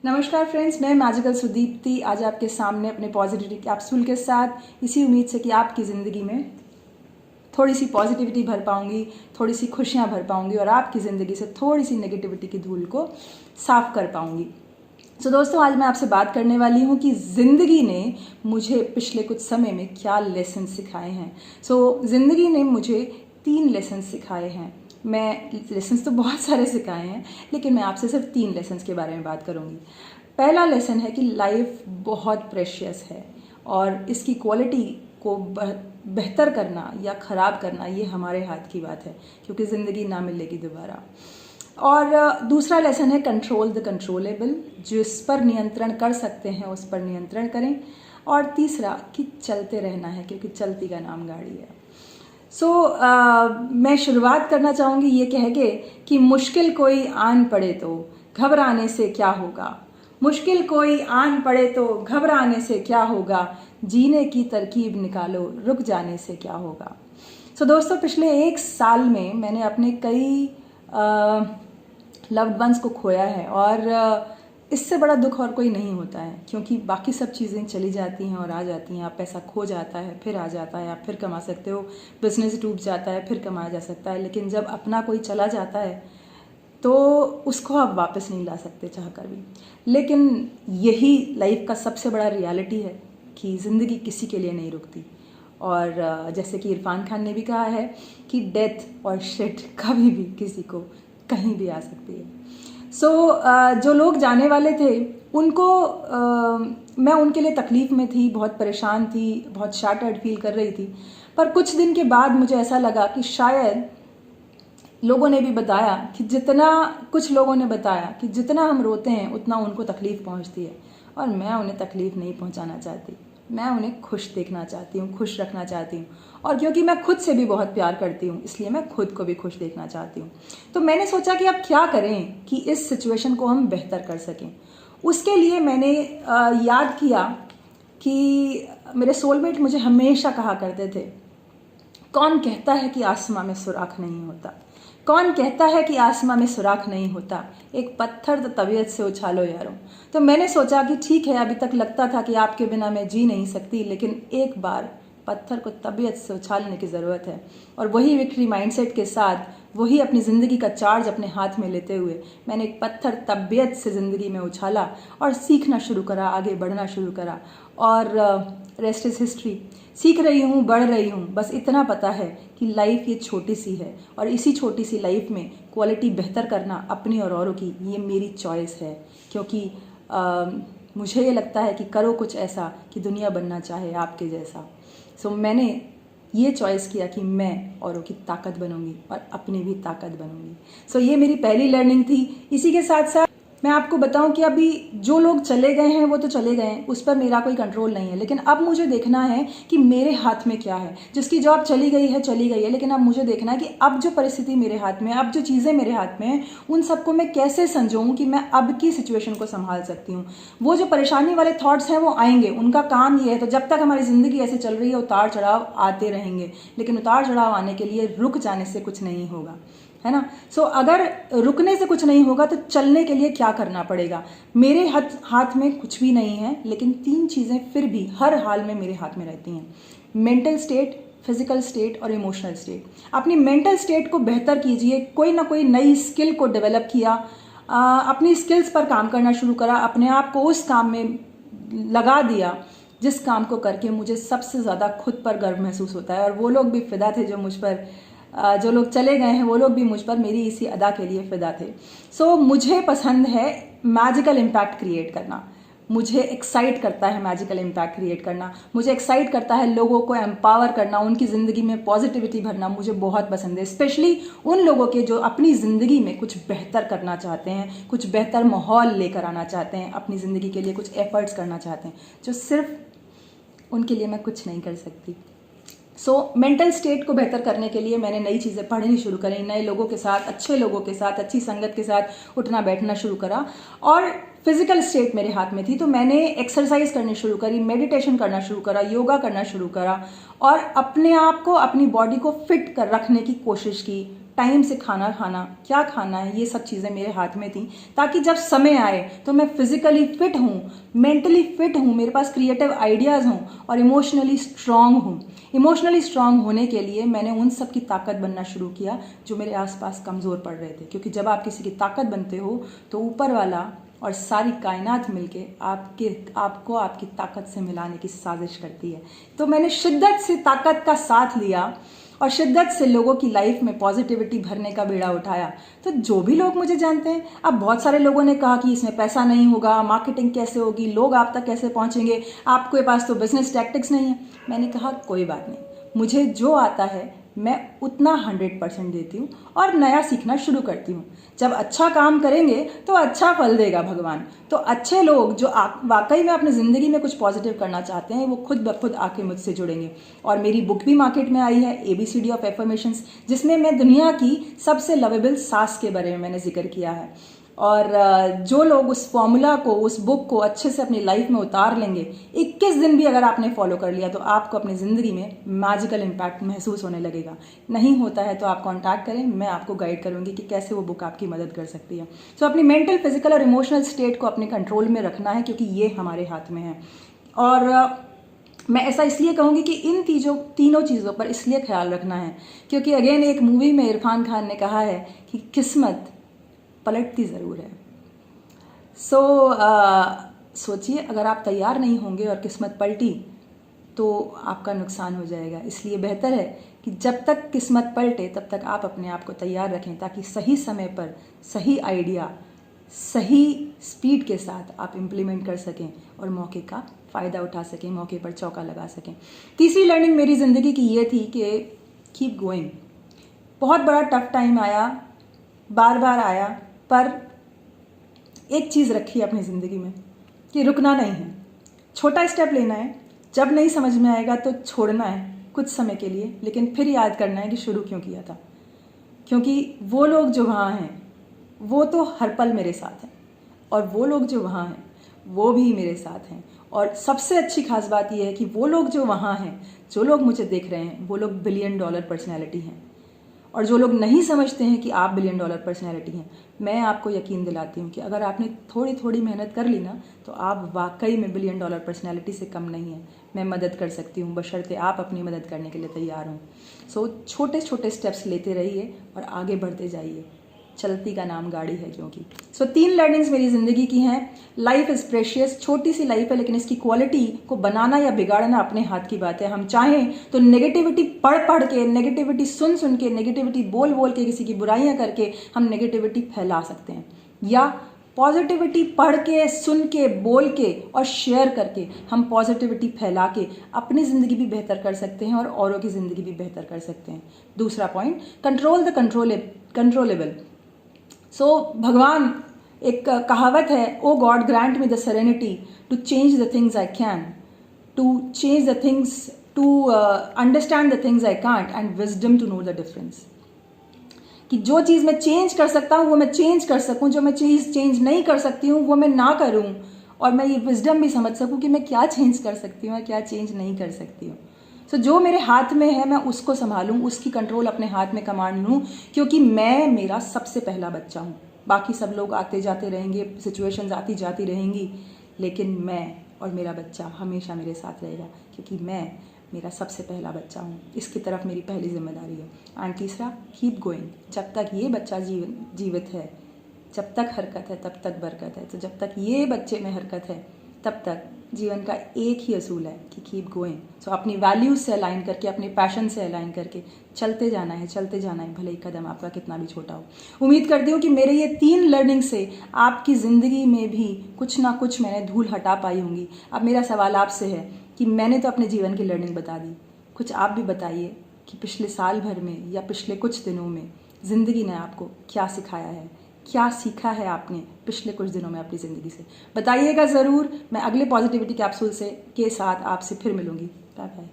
नमस्कार फ्रेंड्स, मैं मैजिकल सुदीप्ति आज आपके सामने अपने पॉजिटिविटी कैप्सूल के साथ इसी उम्मीद से कि आपकी ज़िंदगी में थोड़ी सी पॉजिटिविटी भर पाऊंगी, थोड़ी सी खुशियां भर पाऊंगी और आपकी ज़िंदगी से थोड़ी सी नेगेटिविटी की धूल को साफ कर पाऊंगी। दोस्तों, आज मैं आपसे बात करने वाली हूँ कि ज़िंदगी ने मुझे पिछले कुछ समय में क्या लेसन सिखाए हैं। ज़िंदगी ने मुझे 3 लेसन सिखाए हैं। मैं लेसन्स तो बहुत सारे सिखाए हैं, लेकिन मैं आपसे सिर्फ 3 लेसन्स के बारे में बात करूँगी। पहला लेसन है कि लाइफ बहुत प्रेशियस है और इसकी क्वालिटी को बेहतर करना या ख़राब करना ये हमारे हाथ की बात है, क्योंकि ज़िंदगी ना मिलेगी दोबारा। और दूसरा लेसन है कंट्रोल द कंट्रोलेबल, जिस पर नियंत्रण कर सकते हैं उस पर नियंत्रण करें। और तीसरा कि चलते रहना है, क्योंकि चलती का नाम गाड़ी है। मैं शुरुआत करना चाहूँगी ये कह के कि मुश्किल कोई आन पड़े तो घबराने से क्या होगा, मुश्किल कोई आन पड़े तो घबराने से क्या होगा, जीने की तरकीब निकालो रुक जाने से क्या होगा। दोस्तों, पिछले 1 साल में मैंने अपने कई लव्ड वंस को खोया है और इससे बड़ा दुख और कोई नहीं होता है, क्योंकि बाकी सब चीज़ें चली जाती हैं और आ जाती हैं। आप पैसा खो जाता है फिर आ जाता है, आप फिर कमा सकते हो, बिजनेस डूब जाता है फिर कमाया जा सकता है, लेकिन जब अपना कोई चला जाता है तो उसको आप वापस नहीं ला सकते चाह कर भी। लेकिन यही लाइफ का सबसे बड़ा रियलिटी है कि ज़िंदगी किसी के लिए नहीं रुकती। और जैसे कि इरफान खान ने भी कहा है कि डेथ और शिट कभी भी किसी को कहीं भी आ सकती है। जो लोग जाने वाले थे उनको मैं उनके लिए तकलीफ़ में थी, बहुत परेशान थी, बहुत शैटर्ड फील कर रही थी। पर कुछ दिन के बाद मुझे ऐसा लगा कि शायद लोगों ने भी बताया कि कुछ लोगों ने बताया कि जितना हम रोते हैं उतना उनको तकलीफ़ पहुंचती है, और मैं उन्हें तकलीफ़ नहीं पहुंचाना चाहती। मैं उन्हें खुश देखना चाहती हूँ, खुश रखना चाहती हूँ। और क्योंकि मैं खुद से भी बहुत प्यार करती हूँ, इसलिए मैं खुद को भी खुश देखना चाहती हूँ। तो मैंने सोचा कि अब क्या करें कि इस सिचुएशन को हम बेहतर कर सकें। उसके लिए मैंने याद किया कि मेरे सोलमेट मुझे हमेशा कहा करते थे, कौन कहता है कि आसमां में सुराख नहीं होता, कौन कहता है कि आसमां में सुराख नहीं होता, एक पत्थर तो तबीयत से उछालो यारों। तो मैंने सोचा कि ठीक है, अभी तक लगता था कि आपके बिना मैं जी नहीं सकती, लेकिन एक बार पत्थर को तबीयत से उछालने की ज़रूरत है। और वही विक्ट्री माइंडसेट के साथ, वही अपनी ज़िंदगी का चार्ज अपने हाथ में लेते हुए मैंने एक पत्थर तबीयत से ज़िंदगी में उछाला और सीखना शुरू करा, आगे बढ़ना शुरू करा। और रेस्ट इज़ हिस्ट्री। सीख रही हूँ, बढ़ रही हूँ। बस इतना पता है कि लाइफ ये छोटी सी है और इसी छोटी सी लाइफ में क्वालिटी बेहतर करना अपनी और औरों की, ये मेरी चॉइस है। क्योंकि मुझे ये लगता है कि करो कुछ ऐसा कि दुनिया बनना चाहे आपके जैसा। मैंने ये चॉइस किया कि मैं औरों की ताकत बनूंगी और अपनी भी ताकत बनूंगी। ये मेरी पहली लर्निंग थी। इसी के साथ साथ मैं आपको बताऊं कि अभी जो लोग चले गए हैं वो तो चले गए हैं, उस पर मेरा कोई कंट्रोल नहीं है, लेकिन अब मुझे देखना है कि मेरे हाथ में क्या है। जिसकी जॉब चली गई है, लेकिन अब मुझे देखना है कि अब जो परिस्थिति मेरे हाथ में है, अब जो चीज़ें मेरे हाथ में हैं, उन सबको मैं कैसे संजोऊं कि मैं अब की सिचुएशन को संभाल सकती हूँ। वो जो परेशानी वाले थॉट्स हैं वो आएंगे, उनका काम ये है। तो जब तक हमारी ज़िंदगी ऐसे चल रही है, उतार चढ़ाव आते रहेंगे, लेकिन उतार चढ़ाव आने के लिए रुक जाने से कुछ नहीं होगा, है ना। अगर रुकने से कुछ नहीं होगा तो चलने के लिए क्या करना पड़ेगा। मेरे हाथ में कुछ भी नहीं है, लेकिन 3 चीज़ें फिर भी हर हाल में मेरे हाथ में रहती हैं: मेंटल स्टेट, फिजिकल स्टेट और इमोशनल स्टेट। अपनी मेंटल स्टेट को बेहतर कीजिए, कोई ना कोई नई स्किल को डेवलप किया, अपनी स्किल्स पर काम करना शुरू करा, अपने आप को उस काम में लगा दिया जिस काम को करके मुझे सबसे ज़्यादा खुद पर गर्व महसूस होता है। और वो लोग भी फिदा थे जो मुझ पर, जो लोग चले गए हैं वो लोग भी मुझ पर मेरी इसी अदा के लिए फिदा थे। मुझे पसंद है मैजिकल इम्पैक्ट क्रिएट करना। मुझे एक्साइट करता है मैजिकल इम्पैक्ट क्रिएट करना। मुझे एक्साइट करता है लोगों को एम्पावर करना, उनकी ज़िंदगी में पॉजिटिविटी भरना। मुझे बहुत पसंद है, स्पेशली उन लोगों के जो अपनी ज़िंदगी में कुछ बेहतर करना चाहते हैं, कुछ बेहतर माहौल लेकर आना चाहते हैं, अपनी ज़िंदगी के लिए कुछ एफर्ट्स करना चाहते हैं, जो सिर्फ उनके लिए मैं कुछ नहीं कर सकती। मेंटल स्टेट को बेहतर करने के लिए मैंने नई चीज़ें पढ़नी शुरू करी, नए लोगों के साथ, अच्छे लोगों के साथ, अच्छी संगत के साथ उठना बैठना शुरू करा। और फिजिकल स्टेट मेरे हाथ में थी, तो मैंने एक्सरसाइज करनी शुरू करी, मेडिटेशन करना शुरू करा, योगा करना शुरू करा और अपने आप को, अपनी बॉडी को फिट कर रखने की कोशिश की। टाइम से खाना खाना, क्या खाना है, ये सब चीज़ें मेरे हाथ में थी, ताकि जब समय आए तो मैं फिजिकली फिट हूँ, मेंटली फिट हूँ, मेरे पास क्रिएटिव आइडियाज़ हों और इमोशनली स्ट्रांग हूँ। इमोशनली स्ट्रांग होने के लिए मैंने उन सब की ताकत बनना शुरू किया जो मेरे आसपास कमज़ोर पड़ रहे थे, क्योंकि जब आप किसी की ताकत बनते हो तो ऊपर वाला और सारी कायनात मिलके आपको आपकी ताकत से मिलाने की साजिश करती है। तो मैंने शिद्दत से ताकत का साथ लिया और शिद्दत से लोगों की लाइफ में पॉजिटिविटी भरने का बीड़ा उठाया। तो जो भी लोग मुझे जानते हैं, अब बहुत सारे लोगों ने कहा कि इसमें पैसा नहीं होगा, मार्केटिंग कैसे होगी, लोग आप तक कैसे पहुंचेंगे, आपके पास तो बिजनेस टैक्टिक्स नहीं है। मैंने कहा कोई बात नहीं, मुझे जो आता है मैं उतना 100% देती हूँ और नया सीखना शुरू करती हूँ। जब अच्छा काम करेंगे तो अच्छा फल देगा भगवान। तो अच्छे लोग जो वाकई में अपनी ज़िंदगी में कुछ पॉजिटिव करना चाहते हैं, वो खुद ब खुद आके मुझसे जुड़ेंगे। और मेरी बुक भी मार्केट में आई है, ABCD ऑफ एफर्मेशंस, जिसमें मैं दुनिया की सबसे लवेबल सास के बारे में मैंने जिक्र किया है। और जो लोग उस फॉर्मूला को, उस बुक को अच्छे से अपनी लाइफ में उतार लेंगे, 21 दिन भी अगर आपने फॉलो कर लिया, तो आपको अपनी ज़िंदगी में मैजिकल इम्पैक्ट महसूस होने लगेगा। नहीं होता है तो आप कांटेक्ट करें, मैं आपको गाइड करूंगी कि कैसे वो बुक आपकी मदद कर सकती है। सो अपनी मेंटल, फिजिकल और इमोशनल स्टेट को अपने कंट्रोल में रखना है, क्योंकि ये हमारे हाथ में है। और मैं ऐसा इसलिए कहूँगी कि इन तीनों चीज़ों पर इसलिए ख्याल रखना है क्योंकि अगेन एक मूवी में इरफान खान ने कहा है कि किस्मत पलटती ज़रूर है। सोचिए, अगर आप तैयार नहीं होंगे और किस्मत पलटी तो आपका नुकसान हो जाएगा। इसलिए बेहतर है कि जब तक किस्मत पलटे तब तक आप अपने आप को तैयार रखें, ताकि सही समय पर सही आइडिया सही स्पीड के साथ आप इम्प्लीमेंट कर सकें और मौके का फ़ायदा उठा सकें, मौके पर चौका लगा सकें। तीसरी लर्निंग मेरी ज़िंदगी की ये थी कि कीप गोइंग। बहुत बड़ा टफ टाइम आया, बार बार आया, पर एक चीज़ रखी अपनी ज़िंदगी में कि रुकना नहीं है, छोटा स्टेप लेना है। जब नहीं समझ में आएगा तो छोड़ना है कुछ समय के लिए, लेकिन फिर याद करना है कि शुरू क्यों किया था। क्योंकि वो लोग जो वहाँ हैं वो तो हर पल मेरे साथ हैं, और वो लोग जो वहाँ हैं वो भी मेरे साथ हैं। और सबसे अच्छी खास बात यह है कि वो लोग जो वहाँ हैं, जो लोग मुझे देख रहे हैं, वो लोग $1 बिलियन पर्सनैलिटी हैं। और जो लोग नहीं समझते हैं कि आप $1 बिलियन पर्सनैलिटी हैं, मैं आपको यकीन दिलाती हूँ कि अगर आपने थोड़ी थोड़ी मेहनत कर ली ना, तो आप वाकई में $1 बिलियन पर्सनैलिटी से कम नहीं है। मैं मदद कर सकती हूँ, बशर्ते आप अपनी मदद करने के लिए तैयार हों। सो छोटे छोटे स्टेप्स लेते रहिए और आगे बढ़ते जाइए। चलती का नाम गाड़ी है क्योंकि। सो 3 लर्निंग्स मेरी ज़िंदगी की हैं। लाइफ इज़ प्रेशियस, छोटी सी लाइफ है, लेकिन इसकी क्वालिटी को बनाना या बिगाड़ना अपने हाथ की बात है। हम चाहें तो नेगेटिविटी पढ़ पढ़ के, नेगेटिविटी सुन सुन के, नेगेटिविटी बोल बोल के, किसी की बुराइयां करके हम नेगेटिविटी फैला सकते हैं, या पॉजिटिविटी पढ़ के, सुन के, बोल के और शेयर करके हम पॉजिटिविटी फैला के अपनी ज़िंदगी भी बेहतर कर सकते हैं और औरों की ज़िंदगी भी बेहतर कर सकते हैं। दूसरा पॉइंट, कंट्रोल द कंट्रोलेबल। भगवान, एक कहावत है, O God grant me the serenity to change the things I can, to change the things, to understand the things I can't, and wisdom to know the difference. कि जो चीज़ मैं change कर सकता हूँ वो मैं चेंज कर सकूँ, जो मैं चीज़ चेंज नहीं कर सकती हूँ वो मैं ना करूँ, और मैं ये विजडम भी समझ सकूँ कि मैं क्या चेंज कर सकती हूँ और क्या चेंज नहीं कर सकती हूँ। जो मेरे हाथ में है मैं उसको संभालूं, उसकी कंट्रोल अपने हाथ में कमांड लूं, क्योंकि मैं मेरा सबसे पहला बच्चा हूं। बाकी सब लोग आते जाते रहेंगे, सिचुएशंस आती जाती रहेंगी, लेकिन मैं और मेरा बच्चा हमेशा मेरे साथ रहेगा, क्योंकि मैं मेरा सबसे पहला बच्चा हूं। इसकी तरफ मेरी पहली जिम्मेदारी है। एंड तीसरा, कीप गोइंग। जब तक ये बच्चा जीवित है, जब तक हरकत है तब तक बरकत है। तो जब तक ये बच्चे में हरकत है तब तक जीवन का एक ही असूल है कि कीप गोइंग। सो अपनी वैल्यूज से अलाइन करके, अपने पैशन से अलाइन करके चलते जाना है, चलते जाना है, भले ही कदम आपका कितना भी छोटा हो। उम्मीद करती हूँ कि मेरे ये 3 लर्निंग से आपकी ज़िंदगी में भी कुछ ना कुछ मैंने धूल हटा पाई होंगी। अब मेरा सवाल आपसे है कि मैंने तो अपने जीवन की लर्निंग बता दी, कुछ आप भी बताइए कि पिछले साल भर में या पिछले कुछ दिनों में ज़िंदगी ने आपको क्या सिखाया है, क्या सीखा है आपने पिछले कुछ दिनों में अपनी ज़िंदगी से। बताइएगा ज़रूर। मैं अगले पॉजिटिविटी कैप्सूल के साथ आपसे फिर मिलूंगी। Bye bye.